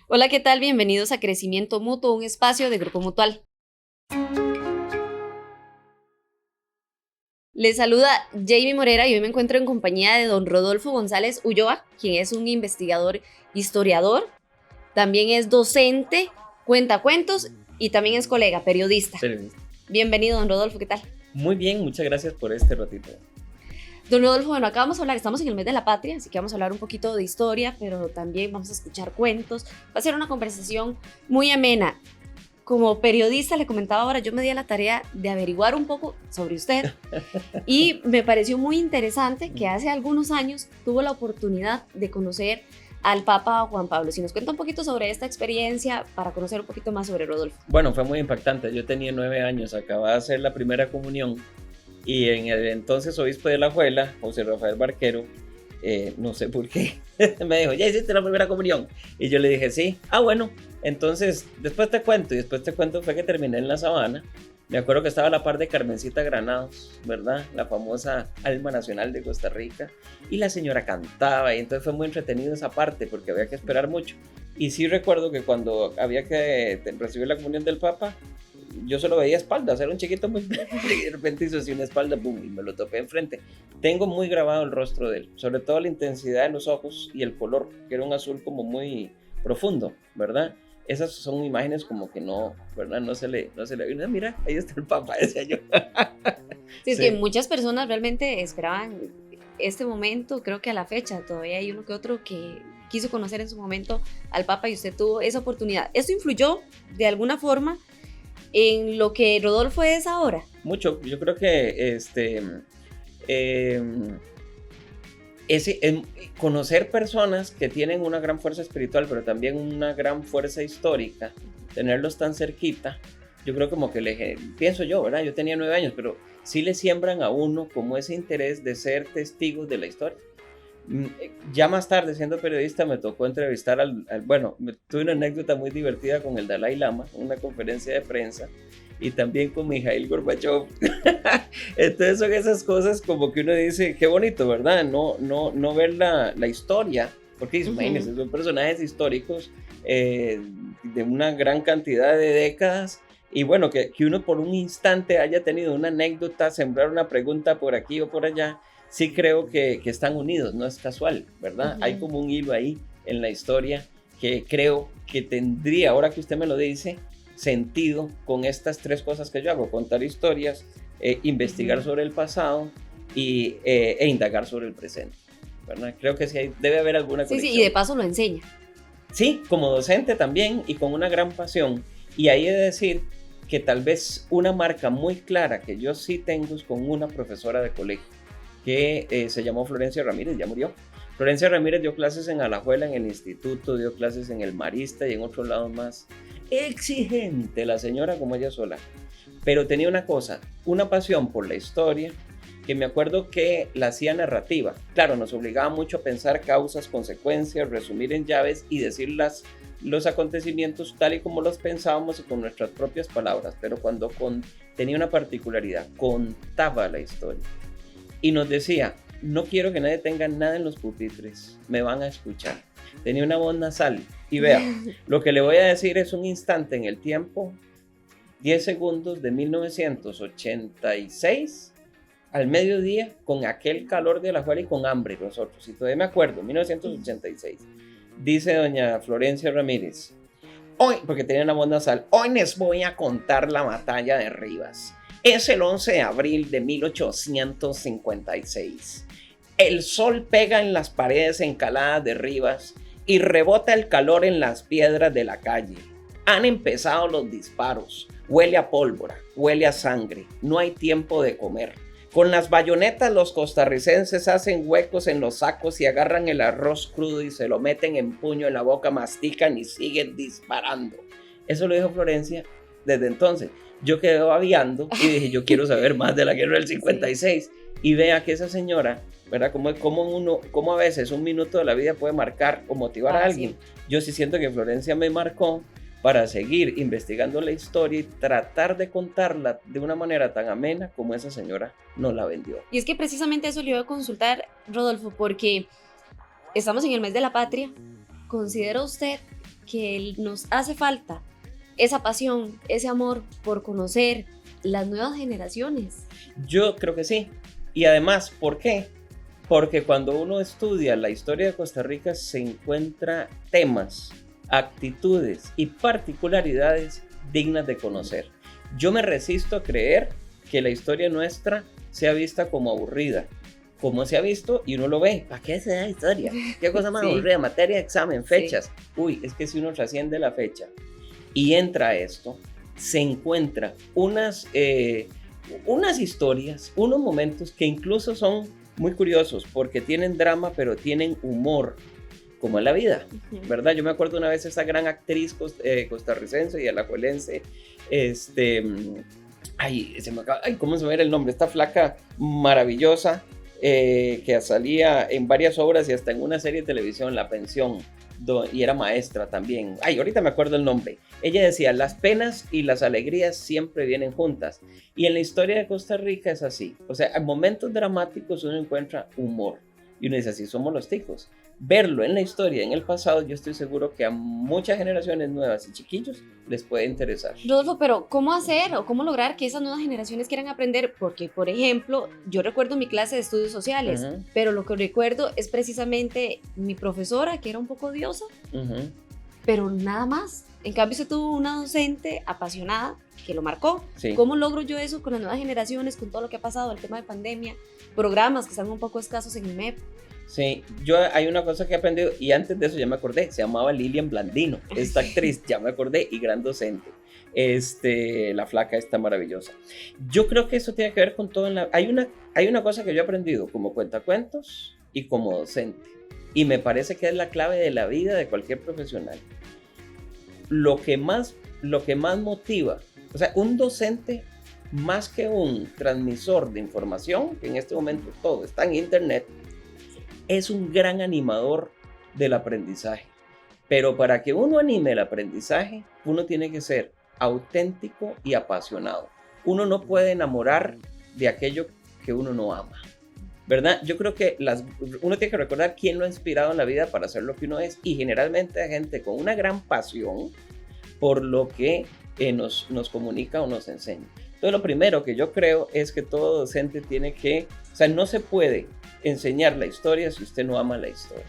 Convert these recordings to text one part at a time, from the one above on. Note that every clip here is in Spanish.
Hola, ¿qué tal? Bienvenidos a Crecimiento Mutuo, un espacio de Grupo Mutual. Les saluda Jamie Morera y hoy me encuentro en compañía de don Rodolfo González Ulloa, quien es un investigador, historiador, también es docente, cuenta cuentos y también es colega, periodista. Bienvenido, don Rodolfo, ¿qué tal? Muy bien, muchas gracias por este ratito. Don Rodolfo, bueno, acá vamos a hablar, estamos en el mes de la patria, así que vamos a hablar un poquito de historia, pero también vamos a escuchar cuentos. Va a ser una conversación muy amena. Como periodista, le comentaba ahora, yo me di a la tarea de averiguar un poco sobre usted y me pareció muy interesante que hace algunos años tuvo la oportunidad de conocer al Papa Juan Pablo. Si nos cuenta un poquito sobre esta experiencia para conocer un poquito más sobre Rodolfo. Bueno, fue muy impactante. Yo tenía 9 años, acababa de hacer la primera comunión y en el entonces obispo de Alajuela, José Rafael Barquero, no sé por qué, me dijo, ¿ya hiciste la primera comunión? Y yo le dije, sí. Bueno, entonces después te cuento. Y después te cuento fue que terminé en la Sabana. Me acuerdo que estaba a la par de Carmencita Granados, ¿verdad? La famosa alma nacional de Costa Rica. Y la señora cantaba y entonces fue muy entretenido esa parte porque había que esperar mucho. Y sí recuerdo que cuando había que recibir la comunión del Papa, yo solo veía espaldas, era un chiquito muy... y de repente hizo así una espalda, boom, y me lo topé enfrente. Tengo muy grabado el rostro de él, sobre todo la intensidad de los ojos y el color, que era un azul como muy profundo, ¿verdad? Esas son imágenes como que no, ¿verdad? No se le mira, ahí está el Papa, decía yo. Sí, es que muchas personas realmente esperaban este momento, creo que a la fecha todavía hay uno que otro que quiso conocer en su momento al Papa y usted tuvo esa oportunidad. ¿Esto influyó de alguna forma en lo que Rodolfo es ahora? Mucho, yo creo que conocer personas que tienen una gran fuerza espiritual, pero también una gran fuerza histórica, tenerlos tan cerquita, yo creo como que pienso yo, ¿verdad? Yo tenía 9 años, pero sí le siembran a uno como ese interés de ser testigos de la historia. Ya más tarde, siendo periodista, me tocó entrevistar tuve una anécdota muy divertida con el Dalai Lama, en una conferencia de prensa, y también con Mikhail Gorbachev. Entonces son esas cosas como que uno dice, qué bonito, ¿verdad? No ver la historia, porque imagínense, son personajes históricos de una gran cantidad de décadas, y bueno, que uno por un instante haya tenido una anécdota, sembrar una pregunta por aquí o por allá, sí creo que están unidos, no es casual, ¿verdad? Hay como un hilo ahí en la historia que creo que tendría, ahora que usted me lo dice, sentido con estas 3 cosas que yo hago: contar historias, investigar sobre el pasado e indagar sobre el presente, ¿verdad? Creo que sí debe haber alguna conexión. Sí, y de paso lo enseña. Sí, como docente también y con una gran pasión. Y ahí he de decir que tal vez una marca muy clara que yo sí tengo es con una profesora de colegio que se llamó Florencia Ramírez, ya murió. Florencia Ramírez dio clases en Alajuela, en el instituto, dio clases en el Marista y en otros lados más. Exigente la señora como ella sola, pero tenía una cosa, una pasión por la historia, que me acuerdo que la hacía narrativa. Claro, nos obligaba mucho a pensar causas, consecuencias, resumir en llaves y decir los acontecimientos tal y como los pensábamos y con nuestras propias palabras, pero cuando tenía una particularidad, contaba la historia. Y nos decía, no quiero que nadie tenga nada en los pupitres, me van a escuchar. Tenía una voz nasal. Y vea, lo que le voy a decir es un instante en el tiempo, 10 segundos de 1986, al mediodía, con aquel calor de Alajuela y con hambre nosotros. Y todavía me acuerdo, 1986. Dice doña Florencia Ramírez, hoy, porque tenía una voz nasal, hoy les voy a contar la batalla de Rivas. Es el 11 de abril de 1856. El sol pega en las paredes encaladas de Rivas y rebota el calor en las piedras de la calle. Han empezado los disparos. Huele a pólvora, huele a sangre. No hay tiempo de comer. Con las bayonetas los costarricenses hacen huecos en los sacos y agarran el arroz crudo y se lo meten en puño en la boca, mastican y siguen disparando. Eso lo dijo Florencia desde entonces. Yo quedé babeando y dije, yo quiero saber más de la guerra del 56. Y vea que esa señora, ¿verdad? Como a veces un minuto de la vida puede marcar o motivar a alguien. Sí. Yo sí siento que Florencia me marcó para seguir investigando la historia y tratar de contarla de una manera tan amena como esa señora nos la vendió. Y es que precisamente eso le iba a consultar, Rodolfo, porque estamos en el mes de la patria. ¿Considera usted que nos hace falta esa pasión, ese amor por conocer las nuevas generaciones? Yo creo que sí. Y además, ¿por qué? Porque cuando uno estudia la historia de Costa Rica se encuentra temas, actitudes y particularidades dignas de conocer. Yo me resisto a creer que la historia nuestra sea vista como aburrida, como se ha visto y uno lo ve. ¿Para qué se da historia? ¿Qué cosa más aburrida? Materia, examen, fechas. Sí. Uy, es que si uno trasciende la fecha y entra a esto, se encuentra unas historias, unos momentos que incluso son muy curiosos porque tienen drama, pero tienen humor, como en la vida, ¿verdad? Yo me acuerdo una vez esa gran actriz costarricense y alajuelense, ¿cómo se me va el nombre? Esta flaca maravillosa que salía en varias obras y hasta en una serie de televisión, La Pensión, y era maestra también. Ahorita me acuerdo el nombre. Ella decía, las penas y las alegrías siempre vienen juntas. Y en la historia de Costa Rica es así. O sea, en momentos dramáticos uno encuentra humor. Y uno dice, así somos los ticos. Verlo en la historia, en el pasado, yo estoy seguro que a muchas generaciones nuevas y chiquillos les puede interesar. Rodolfo, pero ¿cómo hacer o cómo lograr que esas nuevas generaciones quieran aprender? Porque, por ejemplo, yo recuerdo mi clase de estudios sociales, pero lo que recuerdo es precisamente mi profesora, que era un poco odiosa, pero nada más. En cambio, se tuvo una docente apasionada que lo marcó. Sí. ¿Cómo logro yo eso con las nuevas generaciones, con todo lo que ha pasado, el tema de pandemia, programas que están un poco escasos en el MEP? Sí, hay una cosa que he aprendido y antes de eso ya me acordé, se llamaba Lilian Blandino, esta actriz, ya me acordé, y gran docente, la flaca está maravillosa. Yo creo que eso tiene que ver con todo, hay una cosa que yo he aprendido como cuentacuentos y como docente, y me parece que es la clave de la vida de cualquier profesional. Lo que más motiva, o sea, un docente más que un transmisor de información, que en este momento todo está en internet, es un gran animador del aprendizaje. Pero para que uno anime el aprendizaje, uno tiene que ser auténtico y apasionado. Uno no puede enamorar de aquello que uno no ama, ¿verdad? Yo creo que uno tiene que recordar quién lo ha inspirado en la vida para ser lo que uno es, y generalmente hay gente con una gran pasión por lo que nos comunica o nos enseña. Entonces, lo primero que yo creo es que todo docente tiene que, o sea, no se puede enseñar la historia si usted no ama la historia.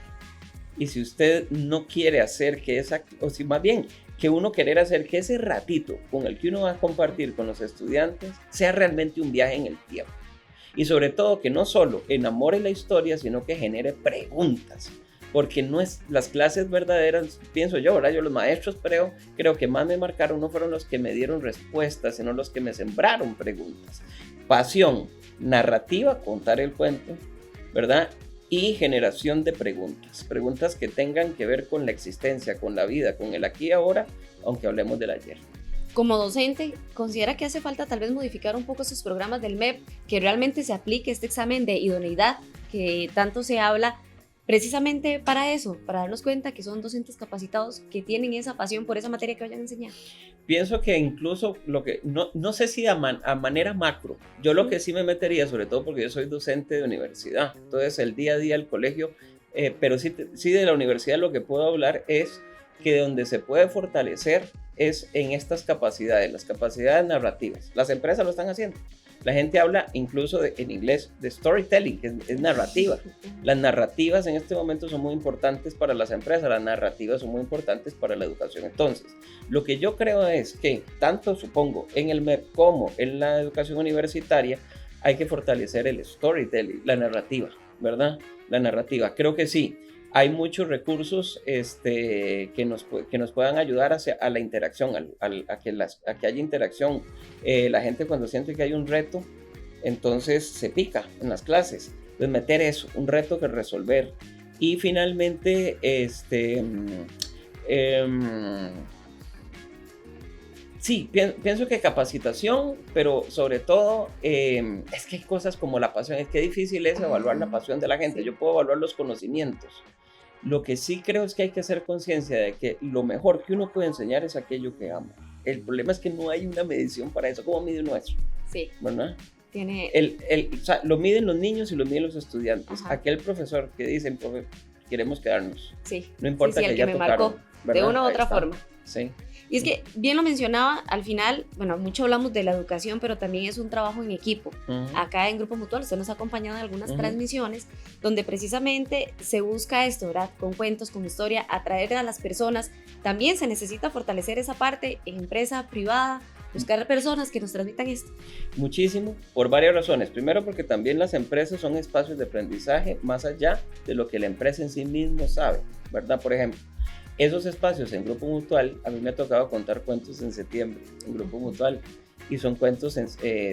Y si usted no quiere hacer que o si más bien, que uno querer hacer que ese ratito con el que uno va a compartir con los estudiantes sea realmente un viaje en el tiempo. Y sobre todo que no solo enamore la historia, sino que genere preguntas. Porque no es las clases verdaderas, pienso yo, ¿verdad? Yo los maestros creo que más me marcaron no fueron los que me dieron respuestas, sino los que me sembraron preguntas. Pasión, narrativa, contar el cuento, ¿verdad? Y generación de preguntas que tengan que ver con la existencia, con la vida, con el aquí y ahora, aunque hablemos del ayer. Como docente, ¿considera que hace falta tal vez modificar un poco esos programas del MEP, que realmente se aplique este examen de idoneidad que tanto se habla, precisamente para eso, para darnos cuenta que son docentes capacitados que tienen esa pasión por esa materia que vayan a enseñar? Pienso que incluso no sé si a manera macro, yo lo que sí me metería, sobre todo porque yo soy docente de universidad, entonces el día a día del colegio, pero sí de la universidad lo que puedo hablar es que donde se puede fortalecer es en estas capacidades, las capacidades narrativas. Las empresas lo están haciendo. La gente habla incluso en inglés de storytelling, que es narrativa. Las narrativas en este momento son muy importantes para las empresas, las narrativas son muy importantes para la educación. Entonces, lo que yo creo es que tanto, supongo, en el MEP como en la educación universitaria, hay que fortalecer el storytelling, la narrativa, ¿verdad? La narrativa, creo que sí. Hay muchos recursos que nos puedan ayudar a la interacción, a que haya interacción. La gente cuando siente que hay un reto, entonces se pica en las clases. Entonces meter eso, un reto que resolver. Y finalmente, sí, pienso que capacitación, pero sobre todo es que hay cosas como la pasión. Es que difícil es evaluar la pasión de la gente. Yo puedo evaluar los conocimientos. Lo que sí creo es que hay que hacer conciencia de que lo mejor que uno puede enseñar es aquello que ama. El problema es que no hay una medición para eso. ¿Cómo mide uno eso? Sí. ¿Verdad? O sea, lo miden los niños y lo miden los estudiantes. Ajá. Aquel profesor que dice, queremos quedarnos. Sí. No importa sí, que el ya me tocaron, marcó, ¿verdad? de una u Ahí otra está. forma. Sí. Y es que, bien lo mencionaba, al final, bueno, mucho hablamos de la educación, pero también es un trabajo en equipo. Acá en Grupo Mutual, usted nos ha acompañado en algunas transmisiones donde precisamente se busca esto, ¿verdad? Con cuentos, con historia, atraer a las personas. También se necesita fortalecer esa parte en empresa privada, buscar personas que nos transmitan esto. Muchísimo, por varias razones. Primero, porque también las empresas son espacios de aprendizaje más allá de lo que la empresa en sí mismo sabe, ¿verdad? Por ejemplo, esos espacios en Grupo Mutual, a mí me ha tocado contar cuentos en septiembre en Grupo Mutual, y son cuentos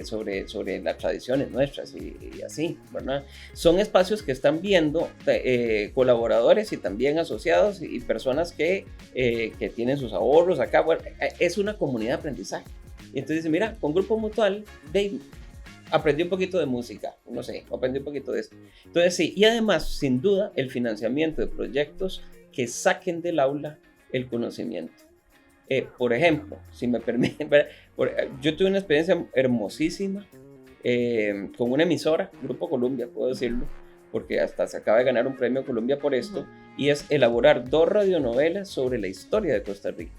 sobre las tradiciones nuestras y así, ¿verdad? Son espacios que están viendo colaboradores y también asociados y personas que tienen sus ahorros acá. Bueno, es una comunidad de aprendizaje. Y entonces, mira, con Grupo Mutual, aprendí un poquito de música, no sé, aprendí un poquito de esto. Entonces, sí, y además, sin duda, el financiamiento de proyectos que saquen del aula el conocimiento. Por ejemplo, si me permiten, yo tuve una experiencia hermosísima con una emisora, Grupo Columbia, puedo decirlo, porque hasta se acaba de ganar un premio Columbia por esto, y es elaborar 2 radionovelas sobre la historia de Costa Rica.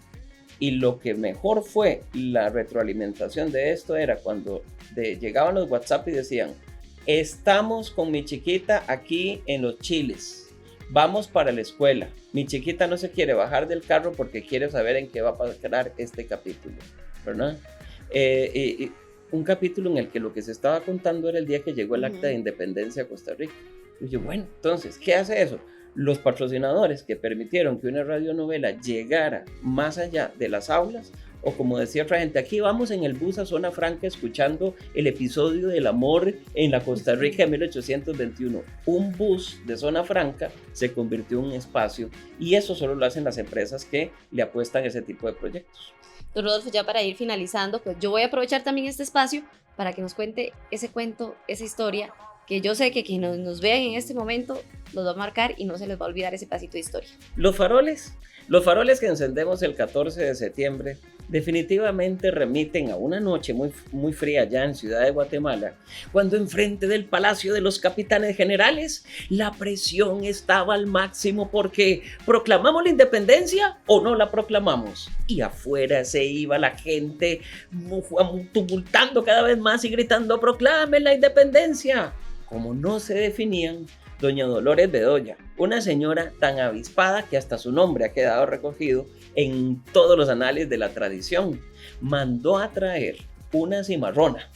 Y lo que mejor fue la retroalimentación de esto era cuando llegaban los WhatsApp y decían: estamos con mi chiquita aquí en Los Chiles, vamos para la escuela, mi chiquita no se quiere bajar del carro porque quiere saber en qué va a parar este capítulo, ¿verdad? Un capítulo en el que lo que se estaba contando era el día que llegó el acta de independencia a Costa Rica. Y yo, bueno, entonces, ¿qué hace eso? Los patrocinadores que permitieron que una radionovela llegara más allá de las aulas, o como decía otra gente, aquí vamos en el bus a Zona Franca escuchando el episodio del amor en la Costa Rica de 1821. Un bus de Zona Franca se convirtió en un espacio, y eso solo lo hacen las empresas que le apuestan a ese tipo de proyectos. Don Rodolfo, ya para ir finalizando, pues yo voy a aprovechar también este espacio para que nos cuente ese cuento, esa historia, que yo sé que quienes nos vean en este momento los va a marcar y no se les va a olvidar ese pasito de historia. Los faroles que encendemos el 14 de septiembre definitivamente remiten a una noche muy, muy fría allá en Ciudad de Guatemala, cuando enfrente del Palacio de los Capitanes Generales la presión estaba al máximo porque ¿proclamamos la independencia o no la proclamamos? Y afuera se iba la gente tumultando cada vez más y gritando: ¡proclamen la independencia! Como no se definían, doña Dolores Bedoya, una señora tan avispada que hasta su nombre ha quedado recogido en todos los anales de la tradición, mandó a traer una cimarrona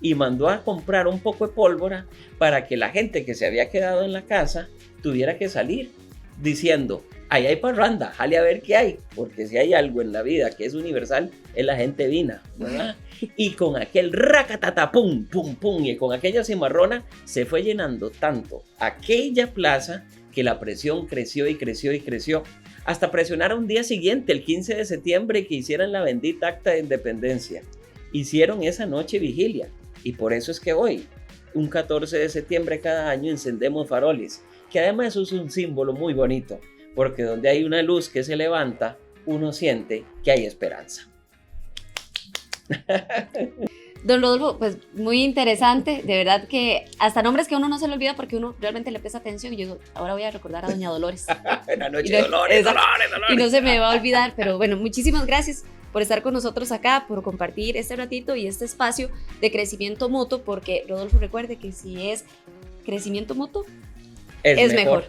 y mandó a comprar un poco de pólvora para que la gente que se había quedado en la casa tuviera que salir diciendo: ahí hay parranda, jale a ver qué hay, porque si hay algo en la vida que es universal, es la gente vina, ¿verdad? Y con aquel racatata, pum, pum, pum, y con aquella cimarrona se fue llenando tanto aquella plaza que la presión creció y creció y creció, hasta presionar a un día siguiente, el 15 de septiembre, que hicieran la bendita acta de independencia. Hicieron esa noche vigilia, y por eso es que hoy, un 14 de septiembre cada año, encendemos faroles, que además eso es un símbolo muy bonito, porque donde hay una luz que se levanta, uno siente que hay esperanza. Don Rodolfo, pues muy interesante, de verdad que hasta nombres que uno no se le olvida porque uno realmente le presta atención. Y yo digo, ahora voy a recordar a doña Dolores. La noche de Dolores. Y no se me va a olvidar, pero bueno, muchísimas gracias por estar con nosotros acá, por compartir este ratito y este espacio de crecimiento mutuo, porque Rodolfo, recuerde que si es crecimiento mutuo, es mejor.